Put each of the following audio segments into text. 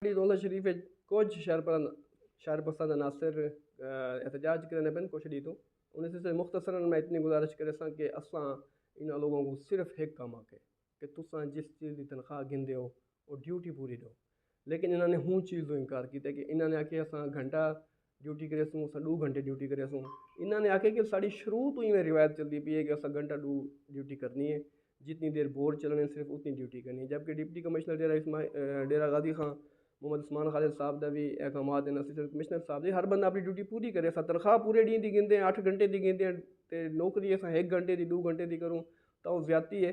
दौला शरीफ कुछ शरपसंद अनासर एहतजाज करने बन कुछ डी तो उन्हें से मुख्तसरन मैं इतनी गुजारिश करे कि असा इन लोगों को सिर्फ एक काम आके कि तुसा जिस चीज़ की तनख्वाह गिनते हो वो ड्यूटी पूरी दो। लेकिन इन्होंने हूँ चीज़ तो इनकार किया कि इन्होंने आके असा घंटा ड्यूटी करे सूँ अस 2 घंटे ड्यूटी करे सूँ। इन्होंने आके कि साड़ी शुरू तो ही में रिवायत चलती पी है कि असा घंटा 2 ड्यूटी करनी है, जितनी देर बोर चलने सिर्फ उतनी ड्यूटी करनी है। जबकि डिप्टी कमिश्नर डेरा गाजी खां मोहम्मद उस्मान खालिद साहब का भी अहकाम देना असिस्टेंट कमिश्नर साहब जी हर बंदा अपनी ड्यूटी पूरी करे। अस तनख्वाह पूरे डी की गिनते हैं 8 घंटे की गिनते हैं तो नौकरी अस 1 घंटे की 2 घंटे की करूँ तो वह ज्यादती है।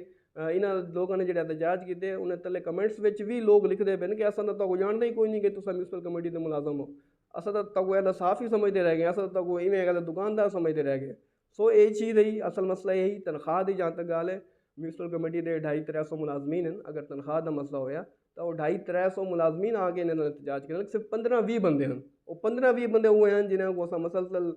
इन्होंने लोगों ने जो एहतजाज किए उन्हें थले कमेंट्स में भी लोग लिखते पे कि अस तो जानते ही कोई नहीं कि तुम म्यूनसिपल कमेटी के मुलाजम हो, अस तो साफ ही समझते रह गए, अस तो इवें दुकानदार समझते रह गए। सो ये चीज़ ही असल मसला यही तनख्वाह की जहाँ तक गाल है म्यूनसिपल कमेटी के 250-300 मुलाजमीन हैं। अगर तनख्वाह का मसला होया तो वो 250-300 मुलाजमीन आके इन्होंने एहतजाज कर सिर्फ 15-20 बंदे हैं। वो 15-20 बंदे हुए हैं जिन्हें को असा मसलसल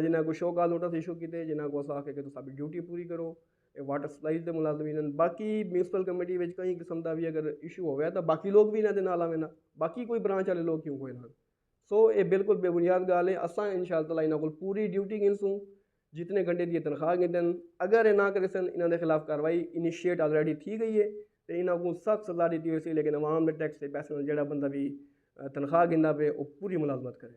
जिन्हें को शो का नोटिस इशू किए जिन्हें को असा आके कि तुम अपनी ड्यूटी पूरी करो। वाटर सप्लाई के मुलाजमीन हैं। बाकी म्यूनसिपल कमेटी में कई किस्म का भी अगर इशू हो तो बाकी लोग भी इन्होंने नाल आवे ना, बाकी कोई ब्रांच वाले लोग क्यों कोई ना। सो ये बिल्कुल बेबुनियाद गाल है। असा इंशाअल्लाह ताला इन्हों को पूरी ड्यूटी गिनसूँ, जितने घंटे की तनख्वाह गिनन। अगर ये ना करे सन इन्होंने खिलाफ कार्रवाई इनिशिएट ऑलरेडी थी गई है तो इन्हों को सख्त सजा दी हुई सी। लेकिन अवाम में टैक्स के पैसे जो बंदा भी तनख्वाह गिनता पे वो पूरी मुलाजमत करे।